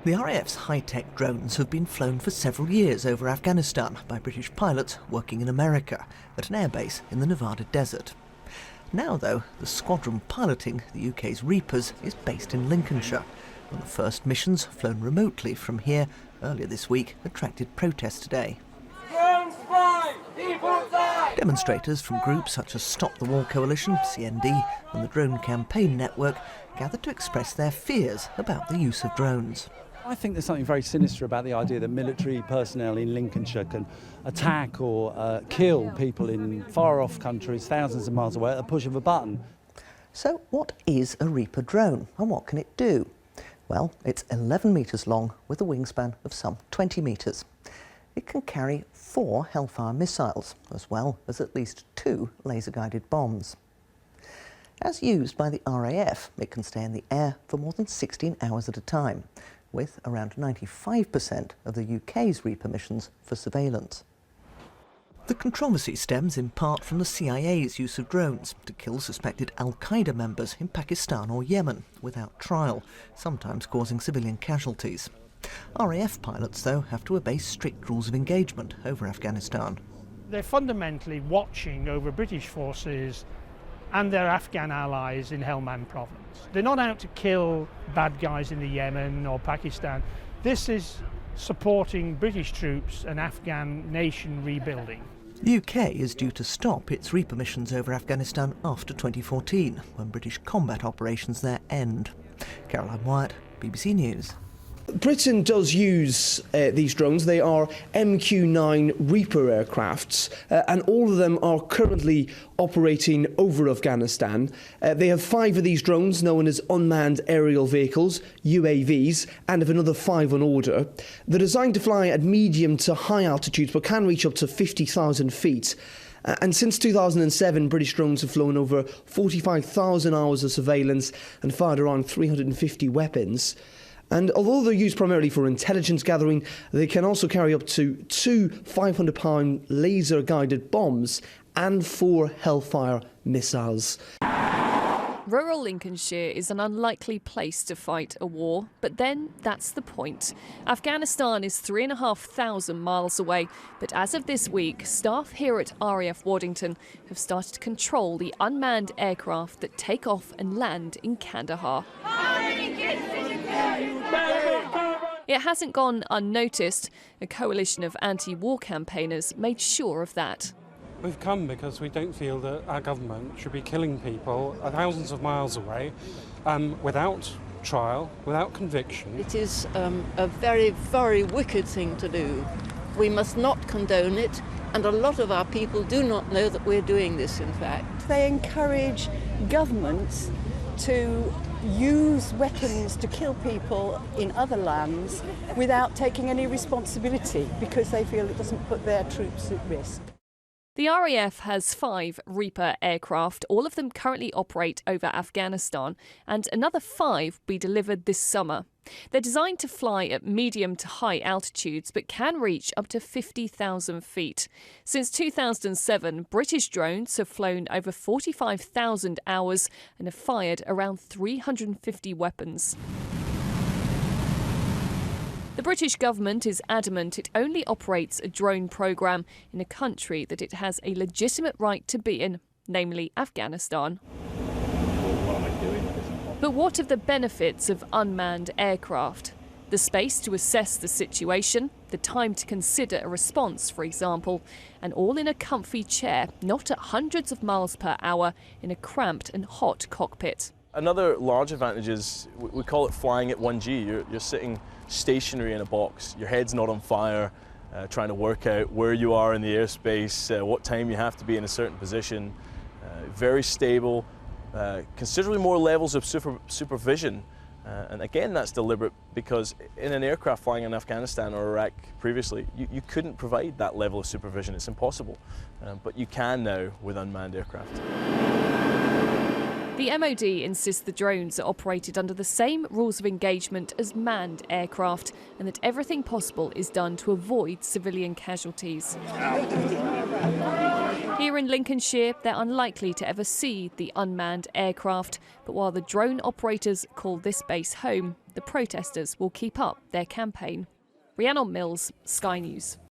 The RAF's high-tech drones have been flown for several years over Afghanistan by British pilots working in America at an airbase in the Nevada desert. Now, though, the squadron piloting the UK's Reapers is based in Lincolnshire, and the first missions flown remotely from here earlier this week attracted protests today. Demonstrators from groups such as Stop the War Coalition, CND, and the Drone Campaign Network gathered to express their fears about the use of drones. I think there's something very sinister about the idea that military personnel in Lincolnshire can attack or kill people in far-off countries, thousands of miles away, at the push of a button. So what is a Reaper drone and what can it do? Well, it's 11 metres long with a wingspan of some 20 metres. It can carry 4 Hellfire missiles, as well as at least 2 laser-guided bombs. As used by the RAF, it can stay in the air for more than 16 hours at a time, with around 95% of the UK's Reaper missions for surveillance. The controversy stems in part from the CIA's use of drones to kill suspected al-Qaeda members in Pakistan or Yemen without trial, sometimes causing civilian casualties. RAF pilots, though, have to obey strict rules of engagement over Afghanistan. They're fundamentally watching over British forces and their Afghan allies in Helmand province. They're not out to kill bad guys in the Yemen or Pakistan. This is supporting British troops and Afghan nation rebuilding. The UK is due to stop its Reaper missions over Afghanistan after 2014, when British combat operations there end. Caroline Wyatt, BBC News. Britain does use these drones. They are MQ-9 Reaper aircrafts, and all of them are currently operating over Afghanistan. They have 5 of these drones, known as unmanned aerial vehicles, UAVs, and have another 5 on order. They're designed to fly at medium to high altitudes, but can reach up to 50,000 feet. And since 2007, British drones have flown over 45,000 hours of surveillance and fired around 350 weapons. And although they're used primarily for intelligence gathering, they can also carry up to 2 500-pound laser-guided bombs and 4 Hellfire missiles. Rural Lincolnshire is an unlikely place to fight a war, but then that's the point. Afghanistan is 3,500 miles away, but as of this week, staff here at RAF Waddington have started to control the unmanned aircraft that take off and land in Kandahar. It hasn't gone unnoticed. A coalition of anti-war campaigners made sure of that. We've come because we don't feel that our government should be killing people thousands of miles away without trial, without conviction. It is a very, very wicked thing to do. We must not condone it, and a lot of our people do not know that we're doing this, in fact. They encourage governments to use weapons to kill people in other lands without taking any responsibility because they feel it doesn't put their troops at risk. The RAF has 5 Reaper aircraft. All of them currently operate over Afghanistan, and another 5 will be delivered this summer. They're designed to fly at medium to high altitudes, but can reach up to 50,000 feet. Since 2007, British drones have flown over 45,000 hours and have fired around 350 weapons. The British government is adamant it only operates a drone programme in a country that it has a legitimate right to be in, namely Afghanistan. But what of the benefits of unmanned aircraft? The space to assess the situation, the time to consider a response, for example, and all in a comfy chair, not at hundreds of miles per hour in a cramped and hot cockpit. Another large advantage is, we call it flying at 1G. You're sitting stationary in a box. Your head's not on fire, trying to work out where you are in the airspace, what time you have to be in a certain position. Very stable, considerably more levels of supervision. And again, that's deliberate because in an aircraft flying in Afghanistan or Iraq previously, you couldn't provide that level of supervision. It's impossible. But you can now with unmanned aircraft. The MOD insists the drones are operated under the same rules of engagement as manned aircraft and that everything possible is done to avoid civilian casualties. Here in Lincolnshire, they're unlikely to ever see the unmanned aircraft, but while the drone operators call this base home, the protesters will keep up their campaign. Rhiannon Mills, Sky News.